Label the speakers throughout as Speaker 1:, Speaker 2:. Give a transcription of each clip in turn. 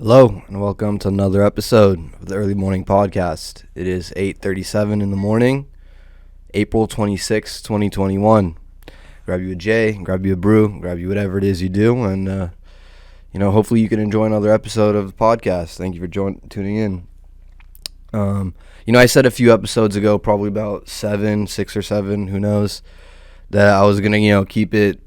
Speaker 1: Hello and welcome to another episode of the Early Morning Podcast. It is 8:37 in the morning, April 26, 2021. Grab you a J, grab you a brew, grab you whatever it is you do, and hopefully you can enjoy another episode of the podcast. Thank you for tuning in. I said a few episodes ago, probably about 6 or 7, who knows, that I was gonna keep it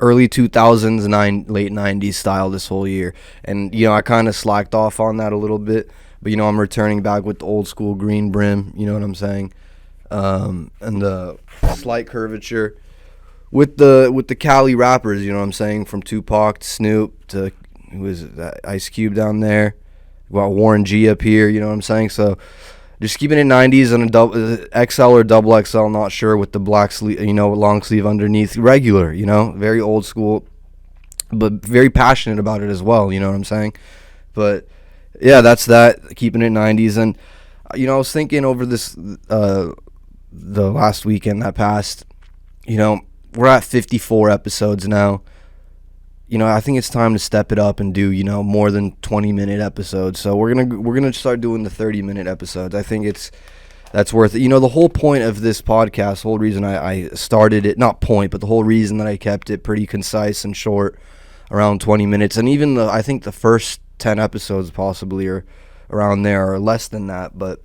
Speaker 1: early 2000s, late 90s style this whole year. And, I kind of slacked off on that a little bit. But, I'm returning back with the old school green brim, you know what I'm saying? And the slight curvature with the Cali rappers, you know what I'm saying? From Tupac to Snoop to, who is it, that Ice Cube down there. We got Warren G up here, you know what I'm saying? So just keeping it 90s and a double XL or double XL, not sure, with the black sleeve, long sleeve underneath, regular, very old school, but very passionate about it as well, you know what I'm saying? But yeah, that's that, keeping it 90s. And I was thinking over this the last weekend that passed, we're at 54 episodes now. I think it's time to step it up and do, more than 20-minute episodes. So we're gonna start doing the 30-minute episodes. I think that's worth it. The whole point of this podcast, the whole reason I started it, not point, but the whole reason that I kept it pretty concise and short, around 20 minutes, and even I think the first 10 episodes possibly are around there, or less than that. But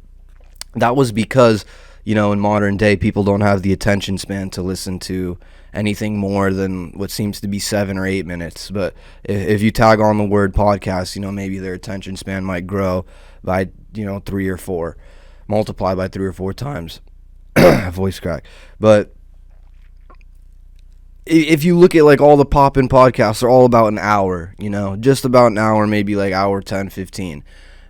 Speaker 1: that was because, in modern day, people don't have the attention span to listen to anything more than what seems to be 7 or 8 minutes. But if you tag on the word podcast, maybe their attention span might grow by 3 or 4, multiply by 3 or 4 times. Voice crack. But if you look at like all the pop-in podcasts, they're all about an hour, just about an hour, maybe like hour 10, 15.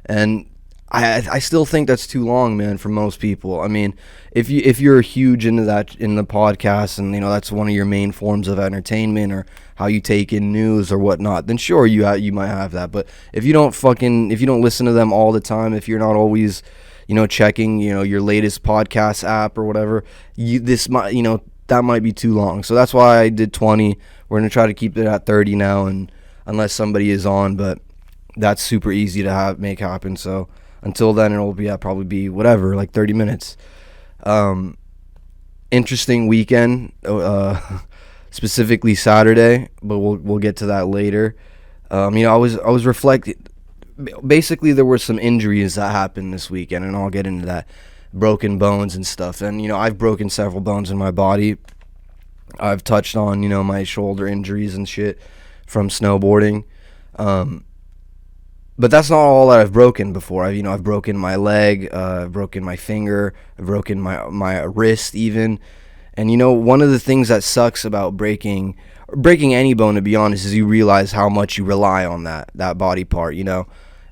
Speaker 1: And I still think that's too long, man, for most people. I mean, if you're huge into that, in the podcast, and that's one of your main forms of entertainment, or how you take in news or whatnot, then sure, you might have that. But if you don't listen to them all the time, if you're not always checking your latest podcast app or whatever, that might be too long. So that's why I did 20. We're gonna try to keep it at 30 now, and unless somebody is on, but that's super easy to make happen. So until then, it'll probably be whatever, like 30 minutes. Interesting weekend, specifically Saturday, but we'll get to that later. I was reflecting. Basically, there were some injuries that happened this weekend, and I'll get into that. Broken bones and stuff. And I've broken several bones in my body. I've touched on my shoulder injuries and shit from snowboarding. But that's not all that I've broken before. I've broken my leg, I've broken my finger, I've broken my wrist even. And one of the things that sucks about breaking any bone, to be honest, is you realize how much you rely on that body part,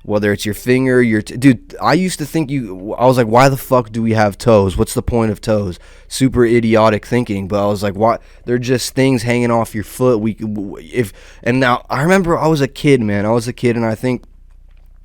Speaker 1: whether it's your finger, dude, I used to think I was like, why the fuck do we have toes? What's the point of toes? Super idiotic thinking, but I was like, why? They're just things hanging off your foot. And now I remember I was a kid, man. And I think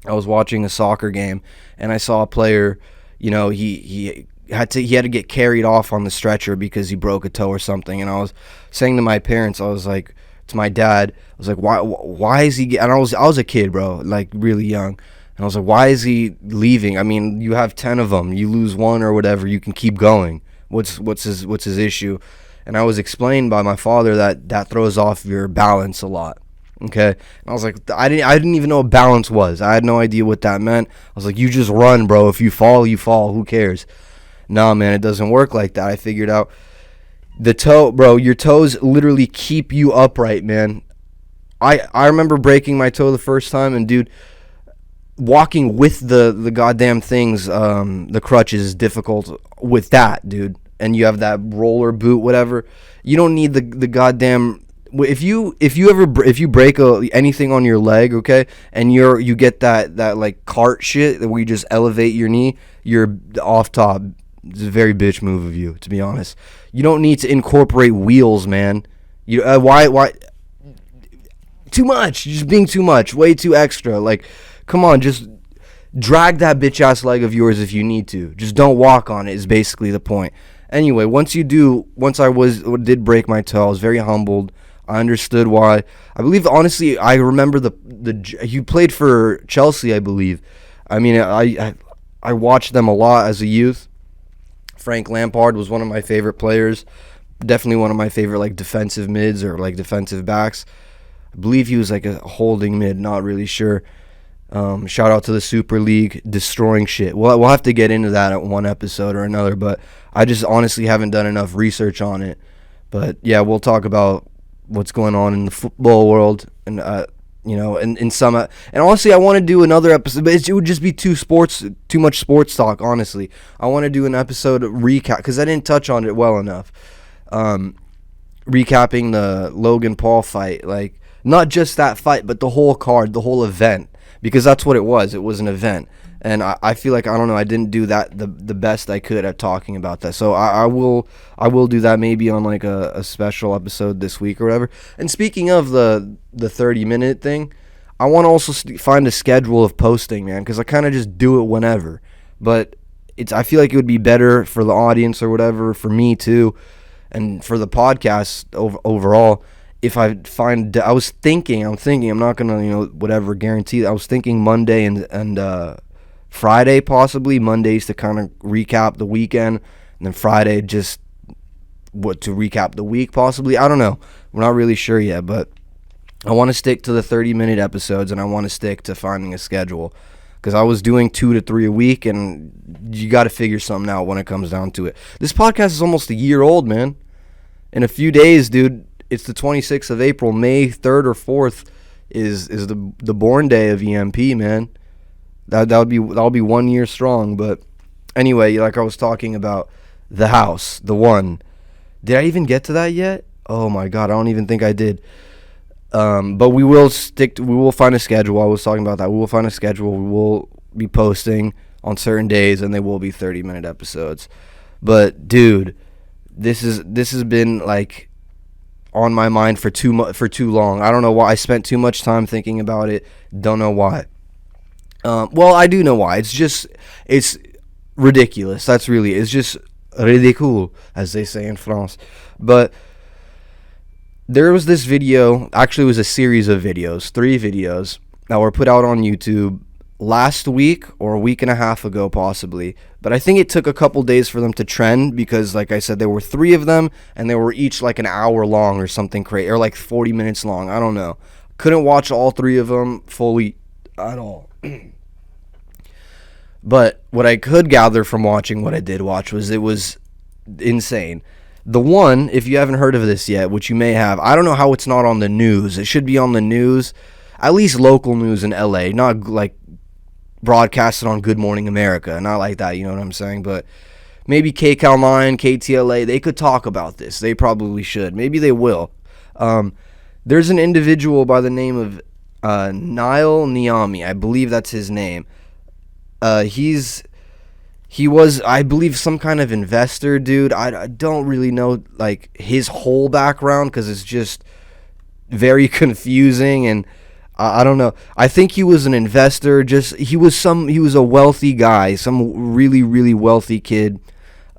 Speaker 1: I was watching a soccer game, and I saw a player, he had to get carried off on the stretcher because he broke a toe or something. And I was saying to my parents, I was like, to my dad, I was like, why is he, and I was a kid, bro, like really young, and I was like, why is he leaving? I mean, you have 10 of them, you lose one or whatever, you can keep going. What's his issue? And I was explained by my father that throws off your balance a lot. Okay, and I was like, I didn't even know what balance was. I had no idea what that meant. I was like, you just run, bro. If you fall, you fall. Who cares? No, man, it doesn't work like that. I figured out the toe, bro. Your toes literally keep you upright, man. I remember breaking my toe the first time, and dude, walking with the goddamn things, the crutches, is difficult with that, dude. And you have that roller boot, whatever. You don't need the goddamn. If you break anything on your leg, okay, and you get that like cart shit where you just elevate your knee, you're off top. It's a very bitch move of you, to be honest. You don't need to incorporate wheels, man. Why? Too much. You're just being too much. Way too extra. Like, come on, just drag that bitch ass leg of yours if you need to. Just don't walk on it is basically the point. Anyway, once I did break my toe, I was very humbled. I understood why. I believe, honestly, I remember he played for Chelsea, I believe. I mean, I watched them a lot as a youth. Frank Lampard was one of my favorite players. Definitely one of my favorite, like, defensive mids or, like, defensive backs. I believe he was, like, a holding mid, not really sure. Shout out to the Super League, destroying shit. We'll have to get into that at one episode or another, but I just honestly haven't done enough research on it. But yeah, we'll talk about what's going on in the football world, and and in some. And honestly, I want to do another episode, but it would just be too much sports talk. Honestly, I want to do an episode recap because I didn't touch on it well enough. Recapping the Logan Paul fight, like not just that fight, but the whole card, the whole event. Because that's what it was. It was an event. And I feel like, I don't know, I didn't do that the best I could at talking about that. So I will do that maybe on like a special episode this week or whatever. And speaking of the 30-minute thing, I want to also find a schedule of posting, man, because I kind of just do it whenever. But I feel like it would be better for the audience or whatever, for me too, and for the podcast overall. If I'm thinking, I'm not gonna, whatever, guarantee. I was thinking Monday and Friday possibly. Mondays to kind of recap the weekend, and then Friday just to recap the week possibly. I don't know. We're not really sure yet, but I want to stick to the 30-minute episodes, and I want to stick to finding a schedule because I was doing 2 to 3 a week, and you got to figure something out when it comes down to it. This podcast is almost a year old, man. In a few days, dude. It's the 26th of April. May 3rd or 4th is the born day of EMP, man. That'll be 1 year strong. But anyway, like I was talking about, the house, the one. Did I even get to that yet? Oh my God, I don't even think I did. But we will find a schedule. I was talking about that. We will find a schedule. We will be posting on certain days, and they will be 30-minute episodes. But dude, this has been like on my mind for too long. I don't know why. I spent too much time thinking about it. Don't know why. Well, I do know why. It's ridiculous. That's really, it's just ridicule, as they say in France. But there was this video, actually it was a series of videos, 3 videos that were put out on YouTube last week or a week and a half ago possibly, but I think it took a couple days for them to trend because, like I said, there were 3 of them and they were each like an hour long or something crazy, or like 40 minutes long. I don't know. Couldn't watch all 3 of them fully at all. But what I could gather from watching what I did watch was it was insane. The one, if you haven't heard of this yet, which you may have, I don't know how it's not on the news. It should be on the news, at least local news in LA, not like broadcasted on Good Morning America, not like that, you know what I'm saying? But maybe KCAL 9, KTLA, they could talk about this. They probably should. Maybe they will. There's an individual by the name of Niall Niami. I believe that's his name. He was, I believe, some kind of investor, dude. I don't really know like his whole background because it's just very confusing, and I don't know. I think he was an investor. He was a wealthy guy, some really, really wealthy kid.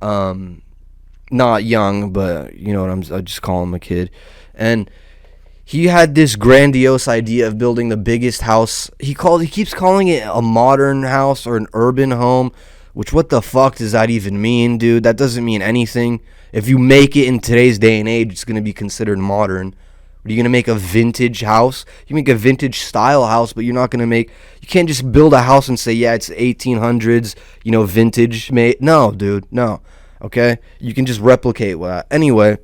Speaker 1: Not young, but you know what I just call him a kid. And he had this grandiose idea of building the biggest house. He keeps calling it a modern house or an urban home, which what the fuck does that even mean, dude? That doesn't mean anything. If you make it in today's day and age, it's going to be considered modern. Are you going to make a vintage house? You make a vintage style house, but you're not going to you can't just build a house and say, yeah, it's 1800s, vintage made. No, dude, no. Okay? You can just replicate that. Anyway,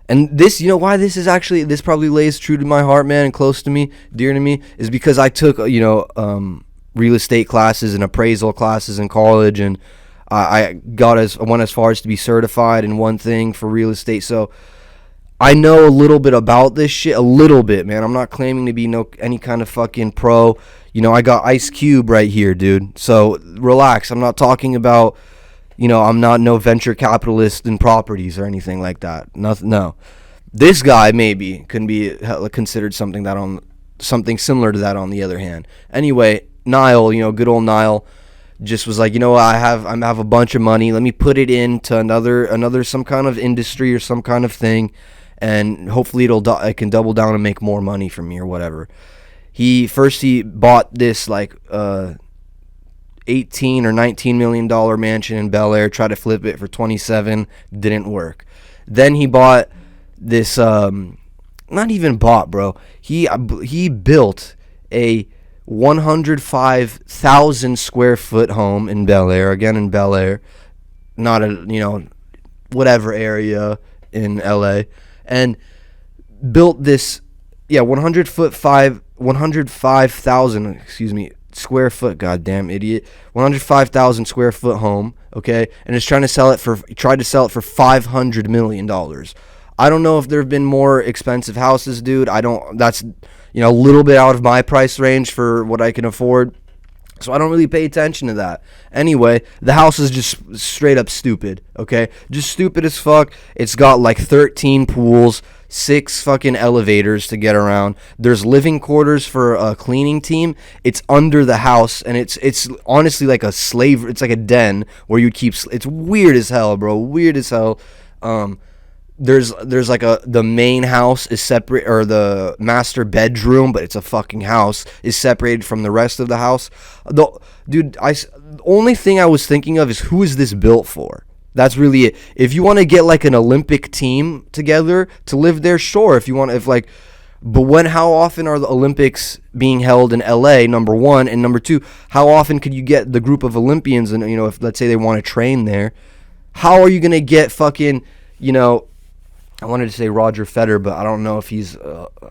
Speaker 1: and this, why this probably lays true to my heart, man, and close to me, dear to me, is because I took, real estate classes and appraisal classes in college, and I went as far as to be certified in one thing for real estate. So I know a little bit about this shit, a little bit, man. I'm not claiming to be any kind of fucking pro. I got Ice Cube right here, dude. So relax. I'm not talking about, I'm not no venture capitalist in properties or anything like that. Nothing. No. This guy maybe can be considered something similar to that on the other hand. Anyway, Niall, good old Niall, just was like, I have a bunch of money. Let me put it into another some kind of industry or some kind of thing, and hopefully I can double down and make more money from me or whatever. He bought this like 18 or 19 million dollar mansion in Belair, tried to flip it for 27, didn't work. Then he bought this not even bought, bro. He built a 105,000 square foot home in Belair, again in Belair, not a whatever area in LA, and built this 105,000 square foot, goddamn idiot, 105,000 square foot home, okay, and is tried to sell it for $500 million. I don't know if there have been more expensive houses, dude. That's a little bit out of my price range for what I can afford, so I don't really pay attention to that. Anyway, the house is just straight up stupid, okay? Just stupid as fuck. It's got like 13 pools, 6 fucking elevators to get around. There's living quarters for a cleaning team. It's under the house, and it's honestly like it's like a den where you keep. It's weird as hell, bro. Weird as hell. There's like the main house is separate, or the master bedroom, but it's a fucking house, is separated from the rest of the house. The only thing I was thinking of is, who is this built for? That's really it. If you want to get like an Olympic team together to live there, sure. But how often are the Olympics being held in LA, number one, and number two, how often could you get the group of Olympians, and if let's say they want to train there, how are you gonna get fucking, I wanted to say Roger Federer, but I don't know if he's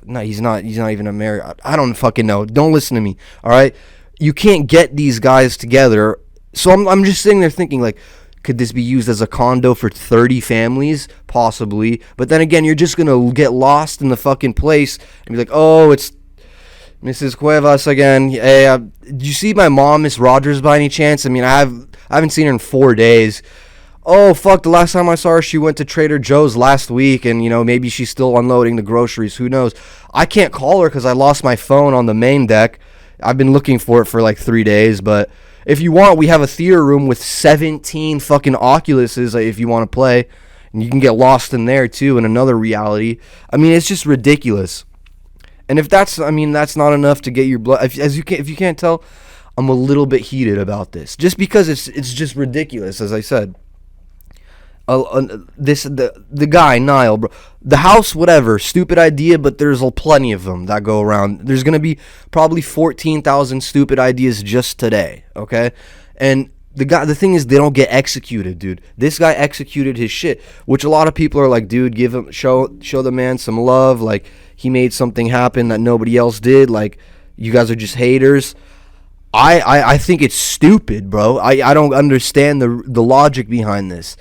Speaker 1: he's not even American. I don't fucking know. Don't listen to me, all right? You can't get these guys together. So I'm just sitting there thinking, like, could this be used as a condo for 30 families? Possibly. But then again, you're just going to get lost in the fucking place and be like, oh, it's Mrs. Cuevas again. Hey, did you see my mom, Miss Rogers, by any chance? I mean, I haven't seen her in 4 days. Oh, fuck, the last time I saw her, she went to Trader Joe's last week, and, maybe she's still unloading the groceries. Who knows? I can't call her because I lost my phone on the main deck. I've been looking for it for like 3 days, but if you want, we have a theater room with 17 fucking Oculuses if you want to play, and you can get lost in there, too, in another reality. I mean, it's just ridiculous. And if that's not enough to get your blood, if you can't tell, I'm a little bit heated about this, just because it's just ridiculous, as I said. The guy Niall, bro, the house, whatever, stupid idea, but there's plenty of them that go around. There's gonna be probably 14,000 stupid ideas just today, okay? And the thing is, they don't get executed, dude. This guy executed his shit, which a lot of people are like, dude, show the man some love. Like, he made something happen that nobody else did. Like, you guys are just haters. I think it's stupid, bro. I don't understand the logic behind this.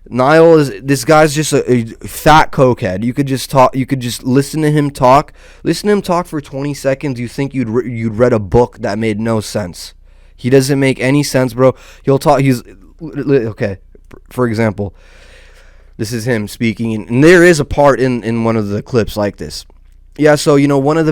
Speaker 1: This guy's just a fat cokehead. You could just listen to him talk. Listen to him talk for 20 seconds. You think you'd read a book that made no sense. He doesn't make any sense, bro. He'll talk. Okay. For example, this is him speaking, and there is a part in one of the clips like this. Yeah, so, one of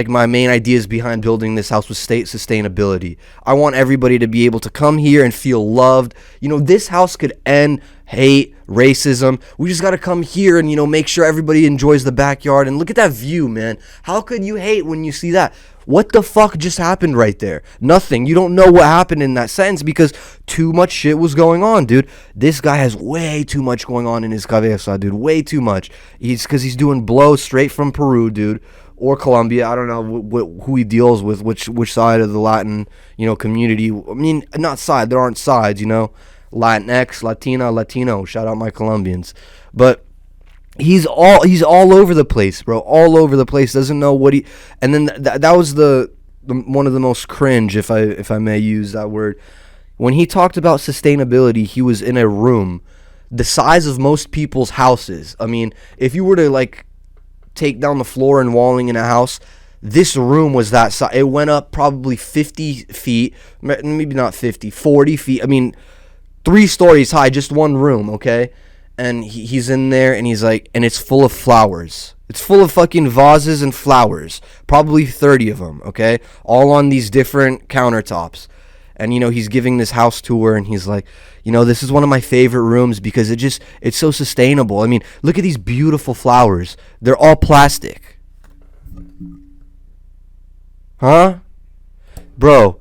Speaker 1: my main ideas behind building this house was sustainability. I want everybody to be able to come here and feel loved. This house could end hate, racism. We just got to come here and, make sure everybody enjoys the backyard. And look at that view, man. How could you hate when you see that? What the fuck just happened right there? Nothing. You don't know what happened in that sentence because too much shit was going on, dude. This guy has way too much going on in his cabeza, dude. Way too much. Because he's doing blows straight from Peru, dude, or Colombia. I don't know who he deals with, which side of the Latin, community. I mean, not side. There aren't sides, Latinx, Latina, Latino. Shout out my Colombians. But he's all over the place, bro. All over the place. Doesn't know what he. And then that was the one of the most cringe, if I may use that word. When he talked about sustainability, he was in a room the size of most people's houses. I mean, if you were to take down the floor and walling in a house, this room was that size. It went up probably 50 feet, maybe not 50, 40 feet. I mean, 3 stories high, just one room, okay? And he's in there, and he's like, and it's full of flowers. It's full of fucking vases and flowers. Probably 30 of them, okay? All on these different countertops. And, he's giving this house tour, and he's like, this is one of my favorite rooms because it's so sustainable. I mean, look at these beautiful flowers. They're all plastic. Huh? Bro,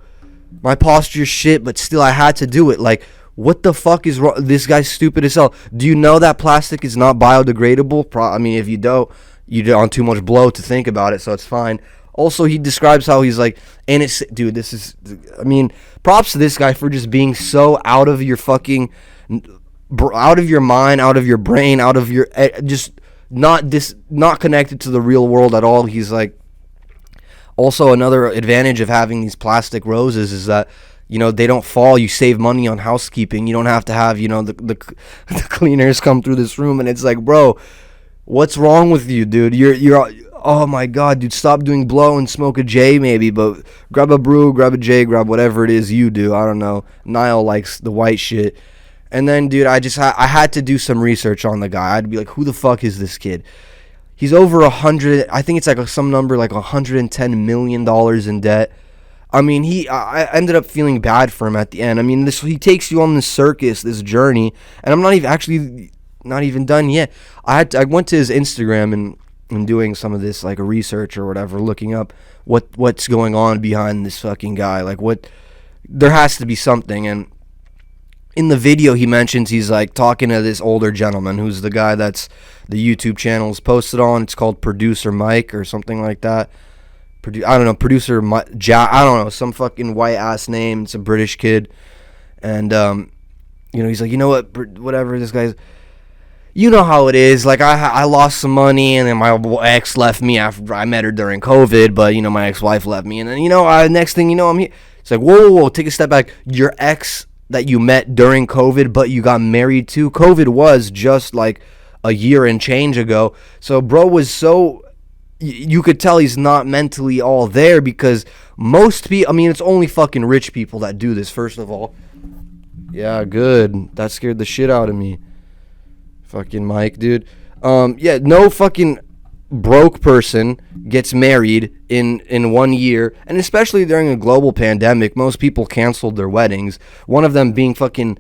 Speaker 1: my posture's shit, but still I had to do it. Like, what the fuck is wrong? This guy's stupid as hell. Do you know that plastic is not biodegradable? I mean, if you don't, you're on too much blow to think about it, so it's fine. Also, he describes how he's like, and it's, dude, this is, I mean, props to this guy for just being so out of your fucking, out of your mind, out of your brain, out of your, just not connected to the real world at all. He's like, also another advantage of having these plastic roses is that, they don't fall. You save money on housekeeping. You don't have to have, the cleaners come through this room, and it's like, bro, what's wrong with you, dude? You're oh my god, dude, stop doing blow and smoke a J maybe, but grab a brew, grab a J, grab whatever it is you do. I don't know. Niall likes the white shit. And then, dude, I had to do some research on the guy. I'd be like, who the fuck is this kid? He's over 100, I think it's like some number like $110 million in debt. I mean, I ended up feeling bad for him at the end. I mean, he takes you on this circus, this journey, and I'm not even done yet. I went to his Instagram and doing some of this like research or whatever, looking up what's going on behind this fucking guy. Like, there has to be something. And in the video, he mentions he's like talking to this older gentleman who's the guy that's the YouTube channel is posted on. It's called Producer Mike or something like that. I don't know, Producer Mike, I don't know, some fucking white ass name. It's a British kid. And he's like, whatever, this guy's, you know how it is. Like, I lost some money, and then my ex left me after I met her during COVID, but, my ex-wife left me. And then, next thing you know, I'm here. It's like, whoa, take a step back. Your ex that you met during COVID, but you got married to, COVID was just, like, a year and change ago. So, bro was so, you could tell he's not mentally all there because most people, I mean, it's only fucking rich people that do this, first of all. Yeah, good. That scared the shit out of me. Fucking Mike, dude. Yeah, no fucking broke person gets married in 1 year, and especially during a global pandemic, most people canceled their weddings. One of them being fucking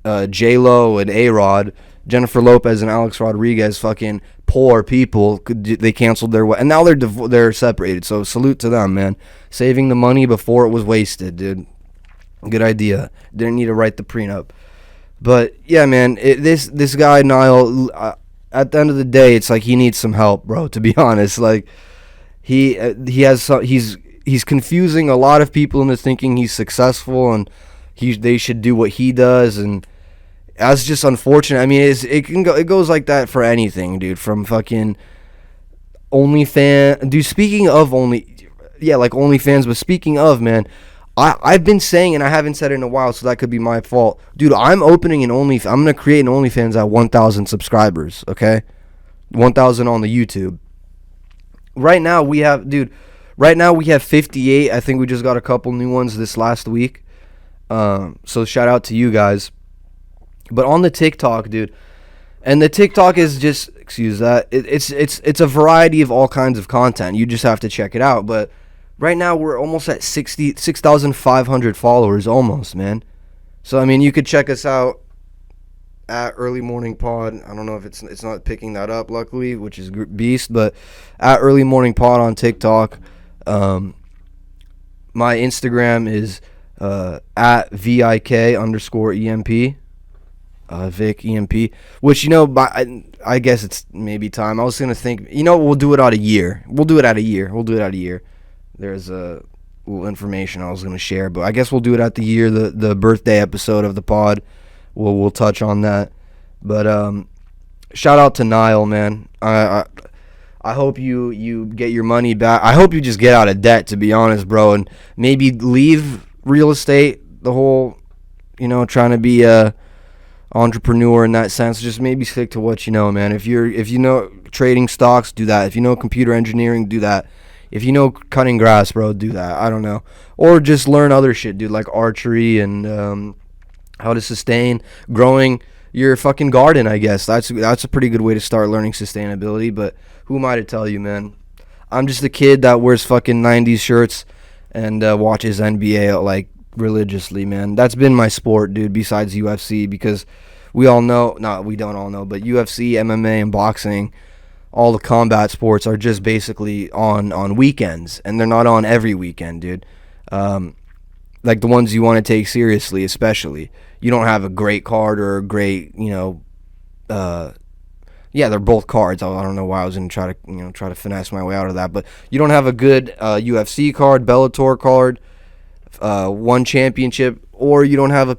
Speaker 1: J-Lo and A-Rod, Jennifer Lopez and Alex Rodriguez, fucking poor people. They canceled their wedding, and now they're separated. So salute to them, man. Saving the money before it was wasted, dude. Good idea. Didn't need to write the prenup. But yeah, man, this guy Niall, at the end of the day, it's like he needs some help, bro. To be honest, like he's confusing a lot of people into thinking he's successful and they should do what he does, and that's just unfortunate. I mean, it goes like that for anything, dude. From fucking OnlyFans, dude. Speaking of OnlyFans, but speaking of, man. I've been saying, and I haven't said it in a while, so that could be my fault. Dude, I'm opening an OnlyFans. I'm going to create an OnlyFans at 1,000 subscribers, okay? 1,000 on the YouTube. Right now, we have 58. I think we just got a couple new ones this last week. So shout out to you guys. But on the TikTok, dude, and the TikTok is just, excuse that, it's a variety of all kinds of content. You just have to check it out, but right now, we're almost at 6,500 followers, almost, man. So, I mean, you could check us out at Early Morning Pod. I don't know if it's not picking that up, luckily, which is beast, but at Early Morning Pod on TikTok. My Instagram is at VIK_EMP. Vic EMP, which, I guess it's maybe time. I was going to think, we'll do it out a year. There's a little information I was going to share, but I guess we'll do it at the year, the birthday episode of the pod. We'll touch on that. But shout out to Niall, man. I hope you get your money back. I hope you just get out of debt, to be honest, bro, and maybe leave real estate, the whole, trying to be a entrepreneur in that sense. Just maybe stick to what you know, man. If you know trading stocks, do that. If you know computer engineering, do that. If you know cutting grass, bro, do that. I don't know. Or just learn other shit, dude, like archery and how to sustain growing your fucking garden, I guess. That's a pretty good way to start learning sustainability, but who am I to tell you, man? I'm just a kid that wears fucking 90s shirts and watches NBA like religiously, man. That's been my sport, dude, besides UFC, because we all know, not we don't all know, but UFC, MMA, and boxing, all the combat sports are just basically on weekends, and they're not on every weekend, dude. Like the ones you want to take seriously, especially. You don't have a great card or a great, yeah, they're both cards. I don't know why I was gonna try to finesse my way out of that, but you don't have a good UFC card, Bellator card, one championship, or you don't have a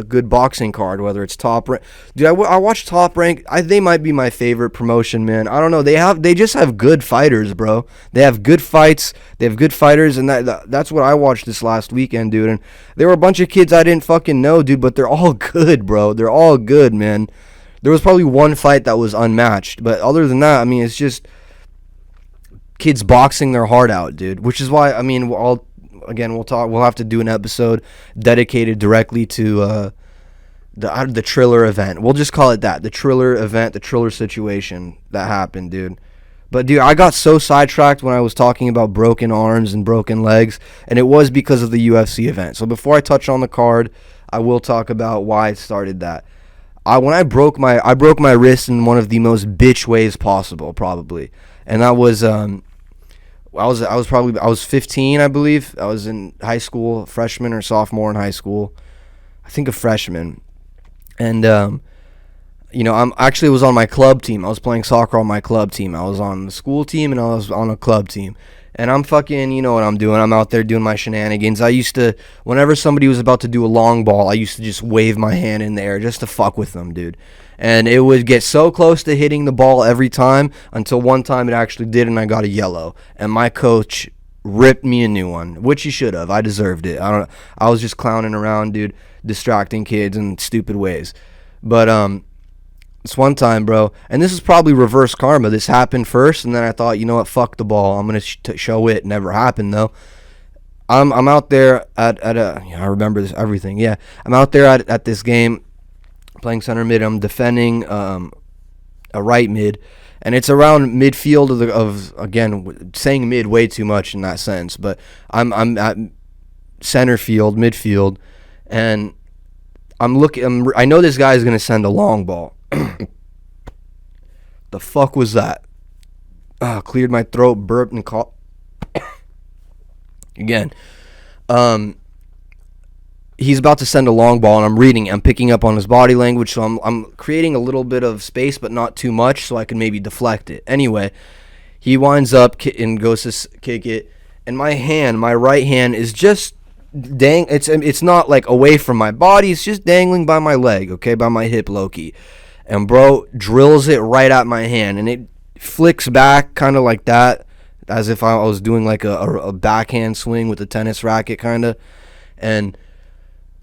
Speaker 1: good boxing card, whether it's Top Rank. Dude, I watch Top Rank. They might be my favorite promotion, man. I don't know. They just have good fighters, bro. They have good fights. They have good fighters, and that's what I watched this last weekend, dude. And there were a bunch of kids I didn't fucking know, dude, but they're all good, bro. They're all good, man. There was probably one fight that was unmatched, but other than that, I mean, it's just kids boxing their heart out, dude. Which is why, I mean, we'll talk. We'll have to do an episode dedicated directly to the Triller event. We'll just call it that, the Triller event, the Triller situation that happened, dude. But dude, I got so sidetracked when I was talking about broken arms and broken legs, and it was because of the UFC event. So before I touch on the card, I will talk about why I started that. When I broke my wrist in one of the most bitch ways possible, probably, and that was I was 15, I believe. I was in high school, freshman or sophomore in high school, I think a freshman, and I'm actually was on my club team. I was playing soccer on my club team. I was on the school team and I was on a club team. And I'm fucking, you know what I'm doing. I'm out there doing my shenanigans. I used to, whenever somebody was about to do a long ball, I used to just wave my hand in the air just to fuck with them, dude. And it would get so close to hitting the ball every time until one time it actually did, and I got a yellow. And my coach ripped me a new one, which he should have. I deserved it. I was just clowning around, dude, distracting kids in stupid ways. But this one time, bro, and this is probably reverse karma. This happened first, and then I thought, you know what, fuck the ball. I'm gonna show it. Never happened though. I'm out there at a. I remember this everything. Yeah, I'm out there at this game, playing center mid. I'm defending a right mid, and it's around midfield of again saying mid way too much in that sense, but I'm at center field, midfield, and I'm looking. I know this guy is gonna send a long ball. The fuck was that? Cleared my throat, burped, and coughed. Again. He's about to send a long ball, and I'm picking up on his body language, so I'm creating a little bit of space, but not too much, so I can maybe deflect it. Anyway, he winds up and goes to kick it, and my right hand is just it's not like away from my body, it's just dangling by my leg, okay, by my hip, low-key. And bro drills it right at my hand, and it flicks back kind of like that, as if I was doing like a backhand swing with a tennis racket kind of, and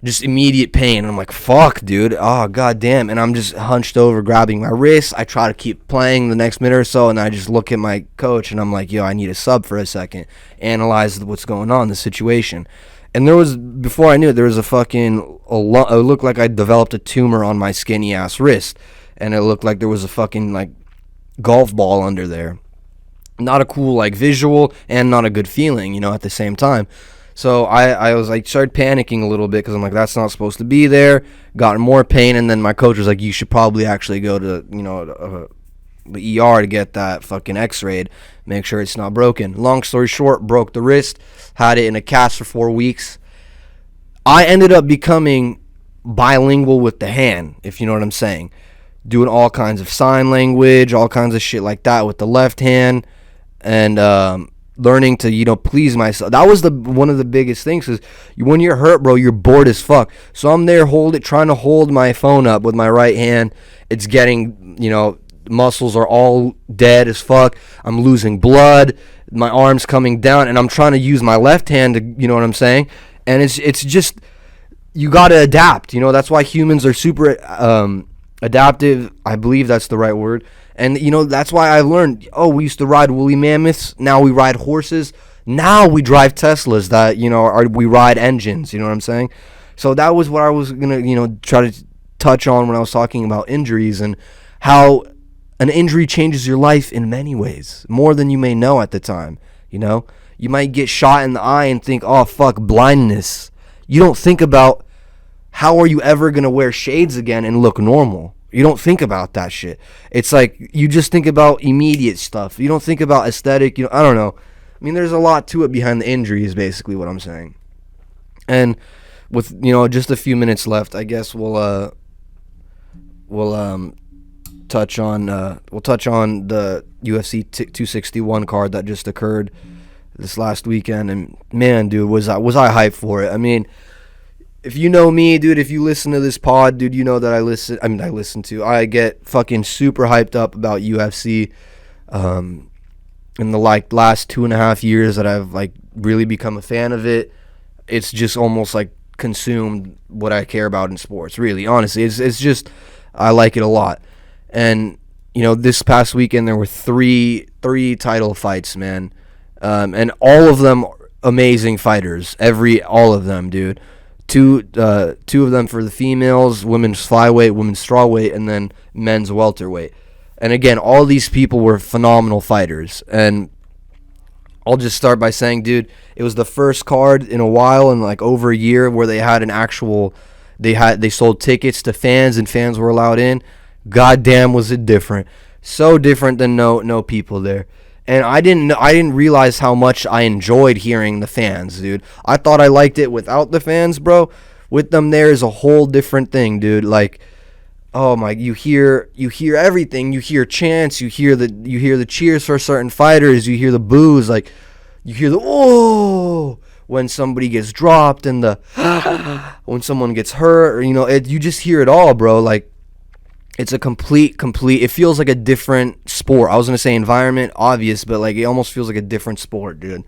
Speaker 1: just immediate pain. And I'm like, fuck, dude, oh goddamn. And I'm just hunched over grabbing my wrist. I try to keep playing the next minute or so, and I just look at my coach and I'm like, yo, I need a sub for a second, analyze what's going on, the situation. And before I knew it, there was it looked like I developed a tumor on my skinny ass wrist. And it looked like there was a fucking like golf ball under there. Not a cool like visual and not a good feeling, at the same time. So I was like, started panicking a little bit because I'm like, that's not supposed to be there. Got more pain. And then my coach was like, you should probably actually go to, the ER to get that fucking x-rayed, make sure it's not broken. Long story short, broke the wrist, had it in a cast for 4 weeks. I ended up becoming bilingual with the hand, if you know what I'm saying. Doing all kinds of sign language, all kinds of shit like that with the left hand, and learning to, please myself. That was one of the biggest things, because when you're hurt, bro, you're bored as fuck. So I'm there trying to hold my phone up with my right hand. It's getting, muscles are all dead as fuck. I'm losing blood. My arm's coming down, and I'm trying to use my left hand to, you know what I'm saying? And it's just, you got to adapt. That's why humans are super adaptive. I believe that's the right word. And, that's why I learned, we used to ride woolly mammoths. Now we ride horses. Now we drive Teslas that, we ride engines. You know what I'm saying? So that was what I was going to, try to touch on when I was talking about injuries, and how an injury changes your life in many ways, more than you may know at the time. You You might get shot in the eye and think, oh, fuck, blindness. You don't think about how are you ever going to wear shades again and look normal. You don't think about that shit. It's like you just think about immediate stuff. You don't think about aesthetic. I don't know. I mean, there's a lot to it behind the injury is basically what I'm saying. And with, just a few minutes left, I guess we'll touch on the UFC 261 card that just occurred this last weekend. And man, dude, was I hyped for it. I mean, if you know me, dude, if you listen to this pod, dude, you know that I get fucking super hyped up about UFC. In the last 2.5 years that I've really become a fan of it, it's just almost consumed what I care about in sports. Really, honestly, it's just I like it a lot. And this past weekend there were three title fights, man, and all of them amazing fighters. All of them, dude. Two of them for the females, women's flyweight, women's strawweight, and then men's welterweight. And again, all these people were phenomenal fighters. And I'll just start by saying, dude, it was the first card in a while, in over a year, where they had they sold tickets to fans and fans were allowed in. Goddamn, was it different? So different than no people there. And I didn't realize how much I enjoyed hearing the fans, dude. I thought I liked it without the fans, bro. With them there is a whole different thing, dude. Oh my, you hear everything. You hear chants, you hear the cheers for certain fighters, you hear the boos, you hear the oh when somebody gets dropped and the when someone gets hurt, or you just hear it all, bro. It's a complete it feels like a different sport. I was going to say environment, obvious, but it almost feels like a different sport, dude.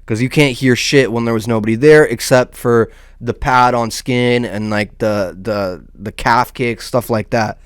Speaker 1: Cuz you can't hear shit when there was nobody there except for the pad on skin and the calf kicks, stuff like that.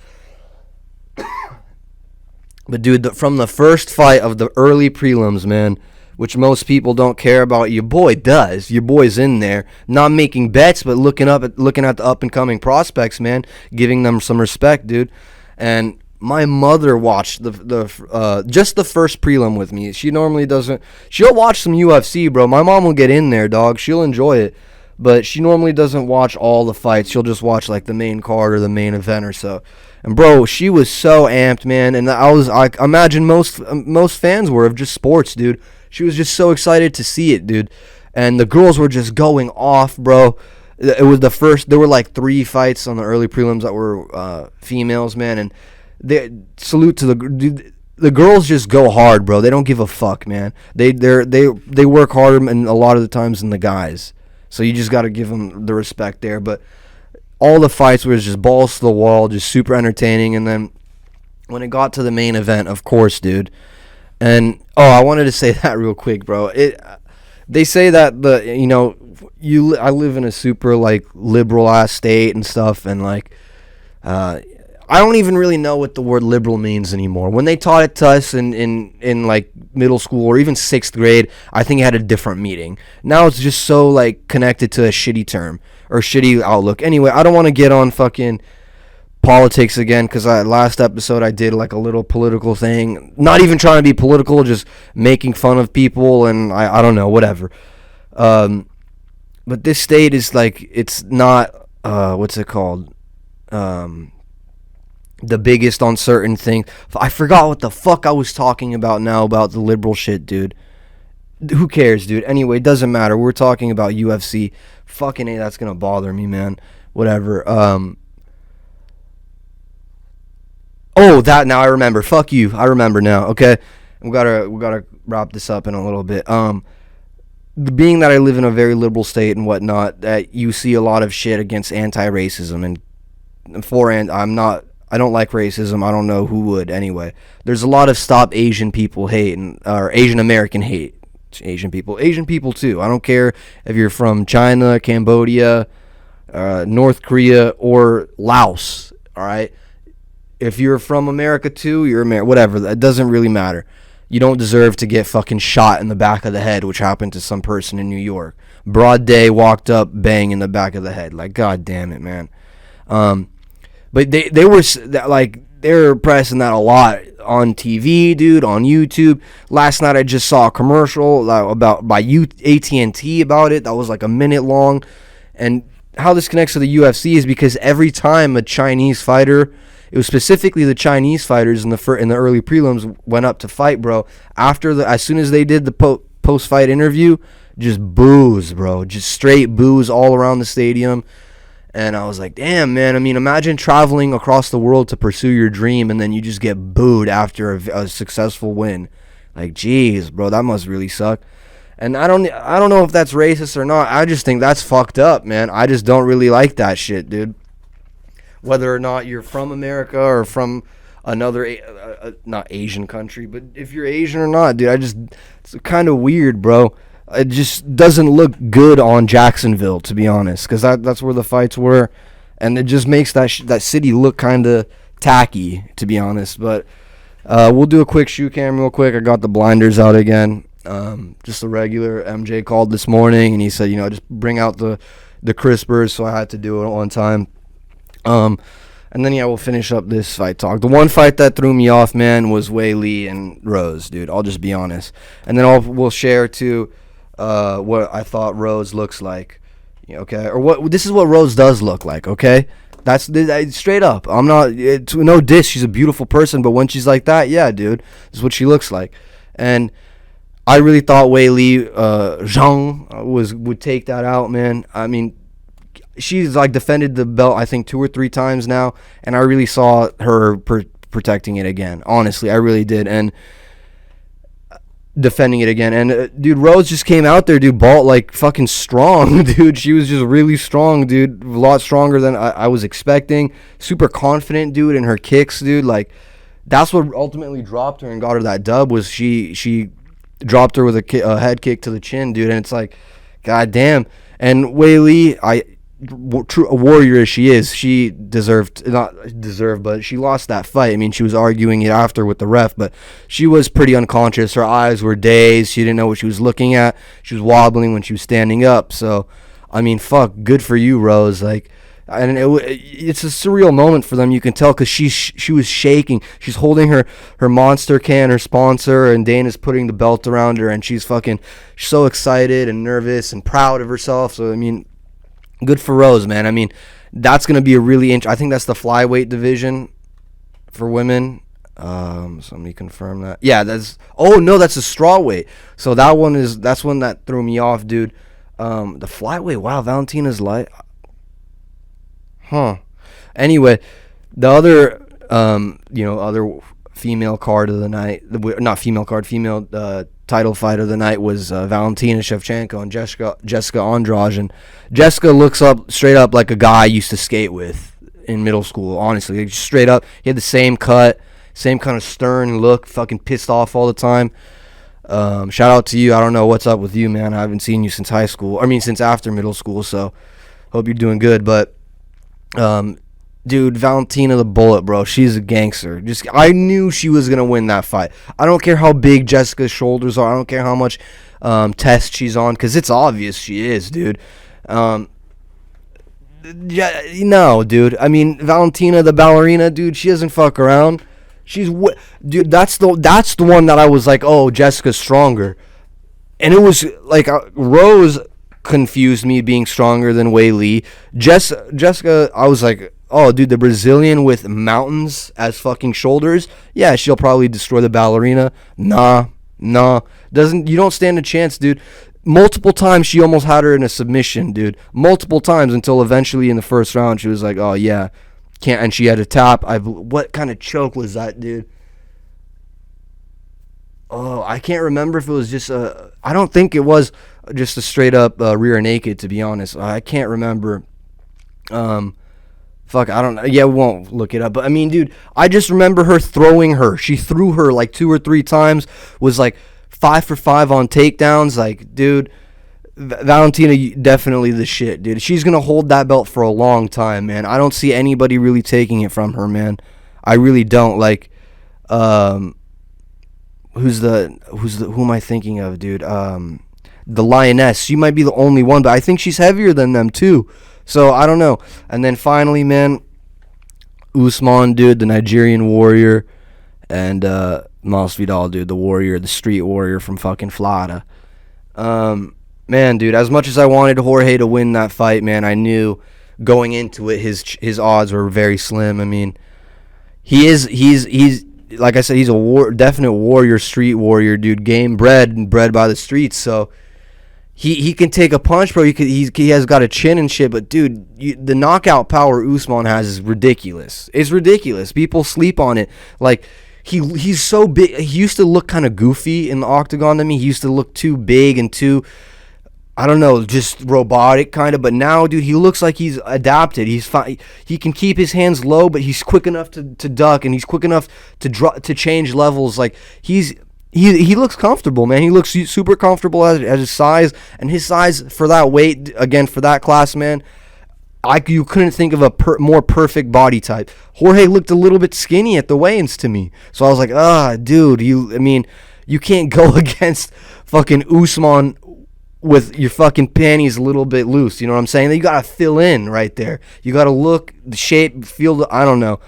Speaker 1: But dude, from the first fight of the early prelims, man, which most people don't care about, your boy does. Your boy's in there, not making bets, but looking at the up and coming prospects, man, giving them some respect, dude. And my mother watched just the first prelim with me. She normally doesn't. She'll watch some UFC, bro. My mom will get in there, dog. She'll enjoy it, but she normally doesn't watch all the fights. She'll just watch the main card or the main event or so. And bro, she was so amped, man. And I imagine most fans were of just sports, dude. She was just so excited to see it, dude. And the girls were just going off, bro. It was the first. There were 3 fights on the early prelims that were females, man. And they salute to the girls. Just go hard, bro. They don't give a fuck, man. They work harder and a lot of the times than the guys. So you just got to give them the respect there. But all the fights were just balls to the wall, just super entertaining. And then when it got to the main event, of course, dude. And I wanted to say that real quick, bro. They say that I live in a super liberal ass state and stuff, and I don't even really know what the word liberal means anymore. When they taught it to us in middle school or even 6th grade, I think it had a different meaning. Now it's just so connected to a shitty term or shitty outlook. Anyway, I don't want to get on fucking politics again, because last episode I did a little political thing, not even trying to be political, just making fun of people, and I don't know, whatever. But this state is it's not what's it called, the biggest on certain things. I forgot what the fuck I was talking about now about the liberal shit, dude. Who cares, dude? Anyway, it doesn't matter. We're talking about UFC. Fucking A, that's gonna bother me, man. Whatever. Oh, that now I remember. Fuck you. I remember now. Okay, we gotta wrap this up in a little bit. Being that I live in a very liberal state and whatnot, that you see a lot of shit against anti-racism and I don't like racism. I don't know who would anyway. There's a lot of stop Asian people hate or Asian American hate. Asian people too. I don't care if you're from China, Cambodia, North Korea, or Laos. All right. If you're from America too, you're American. Whatever, that doesn't really matter. You don't deserve to get fucking shot in the back of the head, which happened to some person in New York. Broad day, walked up, bang in the back of the head. God damn it, man. But they were they're pressing that a lot on TV, dude, on YouTube. Last night I just saw a commercial about by AT&T about it. That was like a minute long. And how this connects to the UFC is because every time a Chinese fighter, it was specifically the Chinese fighters in the early prelims, went up to fight, bro. As soon as they did the post-fight interview, just boos, bro. Just straight boos all around the stadium. And I was like, damn, man. I mean, imagine traveling across the world to pursue your dream and then you just get booed after a successful win. Like, jeez, bro, that must really suck. And I don't know if that's racist or not. I just think that's fucked up, man. I just don't really like that shit, dude. Whether or not you're from America or from another, not Asian country, but if you're Asian or not, dude, it's kind of weird, bro. It just doesn't look good on Jacksonville, to be honest, because that's where the fights were, and it just makes that city look kind of tacky, to be honest. But we'll do a quick shoe cam real quick. I got the blinders out again. Just a regular. MJ called this morning, and he said, just bring out the crispers, so I had to do it at one time. And then, we'll finish up this fight talk. The one fight that threw me off, man, was Wei Li and Rose, dude. I'll just be honest. And then we'll share, too, what I thought Rose looks like, okay? Or this is what Rose does look like, okay? That's straight up. I'm not, no diss. She's a beautiful person, but when she's like that, yeah, dude, this is what she looks like. And I really thought Wei Li Zhang would take that out, man. I mean, she's like defended the belt I think 2 or 3 times now, and I really saw her protecting it again. Honestly, I really did, and defending it again. And dude, Rose just came out there, dude, ball like fucking strong, dude. She was just really strong, dude. A lot stronger than I was expecting. Super confident, dude, in her kicks, dude. Like that's what ultimately dropped her and got her that dub. Was she dropped her with a head kick to the chin, dude. And it's like, god damn. And Wei Li, a warrior as she is, she not deserved, but she lost that fight. I mean, she was arguing it after with the ref, but she was pretty unconscious. Her eyes were dazed. She didn't know what she was looking at. She was wobbling when she was standing up. So, I mean, fuck, good for you, Rose. Like, and it's a surreal moment for them. You can tell because she was shaking. She's holding her Monster can, her sponsor, and Dana's putting the belt around her, and she's so excited and nervous and proud of herself. So, I mean, good for Rose, man. I mean, that's going to be a really I think that's the flyweight division for women. Somebody confirm that. Yeah, that's a strawweight. So that's one that threw me off, dude. The flyweight, wow, Valentina's light. Huh. Anyway, the other other female card of the night, female title fight of the night was Valentina Shevchenko and Jessica Andrade. And Jessica looks up straight up like a guy I used to skate with in middle school, honestly. Like, just straight up, he had the same cut, same kind of stern look, fucking pissed off all the time. Shout out to you. I don't know what's up with you, man. I haven't seen you since high school. Since after middle school, so hope you're doing good. But dude, Valentina the Bullet, bro, she's a gangster. I knew she was going to win that fight. I don't care how big Jessica's shoulders are. I don't care how much test she's on, because it's obvious she is, dude. Yeah, no, dude. I mean, Valentina the ballerina, dude, she doesn't fuck around. Dude, that's the one that I was like, oh, Jessica's stronger. And it was like Rose confused me being stronger than Wei Li. Jessica, I was like, oh, dude, the Brazilian with mountains as fucking shoulders, yeah, she'll probably destroy the ballerina. Nah, you don't stand a chance, dude. Multiple times she almost had her in a submission, dude. Multiple times, until eventually in the first round she was like, oh yeah, can't. And she had a tap. What kind of choke was that, dude? Oh, I can't remember if it was just I don't think it was just a straight up rear naked, to be honest. I can't remember. Fuck, I don't know. Yeah, we won't look it up. But I mean, dude, I just remember her throwing her. She threw her like 2 or 3 times. Was like 5 for 5 on takedowns. Like, dude, Valentina definitely the shit, dude. She's gonna hold that belt for a long time, man. I don't see anybody really taking it from her, man. I really don't. Like, who am I thinking of, dude? The Lioness. She might be the only one, but I think she's heavier than them too. So I don't know. And then finally, man, Usman, dude, the Nigerian warrior, and Masvidal, dude, the warrior, the street warrior from fucking Florida. Man, dude, as much as I wanted Jorge to win that fight, man, I knew going into it his odds were very slim. I mean, he's like I said, he's a definite warrior, street warrior, dude, game bred and bred by the streets. So he can take a punch, bro. He has got a chin and shit, but dude, the knockout power Usman has is ridiculous. It's ridiculous. People sleep on it. Like he's so big. He used to look kind of goofy in the octagon to me. He used to look too big and too, I don't know, just robotic kind of. But now, dude, he looks like he's adapted. He's fine. He can keep his hands low, but he's quick enough to duck, and he's quick enough to change levels. Like he looks comfortable, man. He looks super comfortable at his size, and his size for that weight, again, for that class, man. You couldn't think of a more perfect body type. Jorge looked a little bit skinny at the weigh-ins to me, so I was like, dude, you can't go against fucking Usman with your fucking panties a little bit loose. You know what I'm saying? You got to fill in right there. You got to look, the shape, feel, I don't know.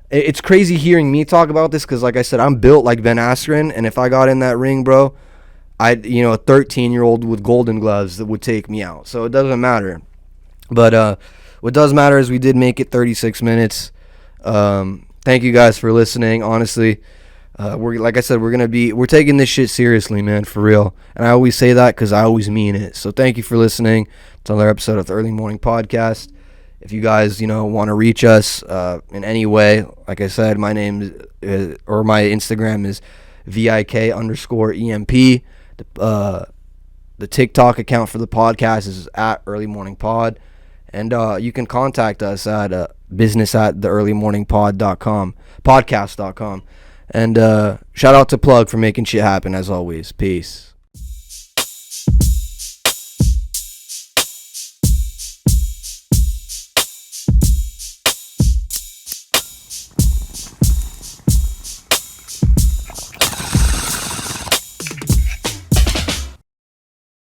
Speaker 1: It's crazy hearing me talk about this because, like I said, I'm built like Ben Askren, and if I got in that ring, bro, a 13-year-old with golden gloves that would take me out. So it doesn't matter. But what does matter is we did make it 36 minutes. Thank you guys for listening. Honestly, like I said, we're taking this shit seriously, man, for real. And I always say that because I always mean it. So thank you for listening to another episode of the Early Morning Podcast. If you guys, want to reach us in any way, like I said, my name is, or my Instagram is VIK_EMP. The TikTok account for the podcast is at Early Morning Pod. And you can contact us at business@theearlymorningpod.com, podcast.com. And shout out to Plug for making shit happen, as always. Peace.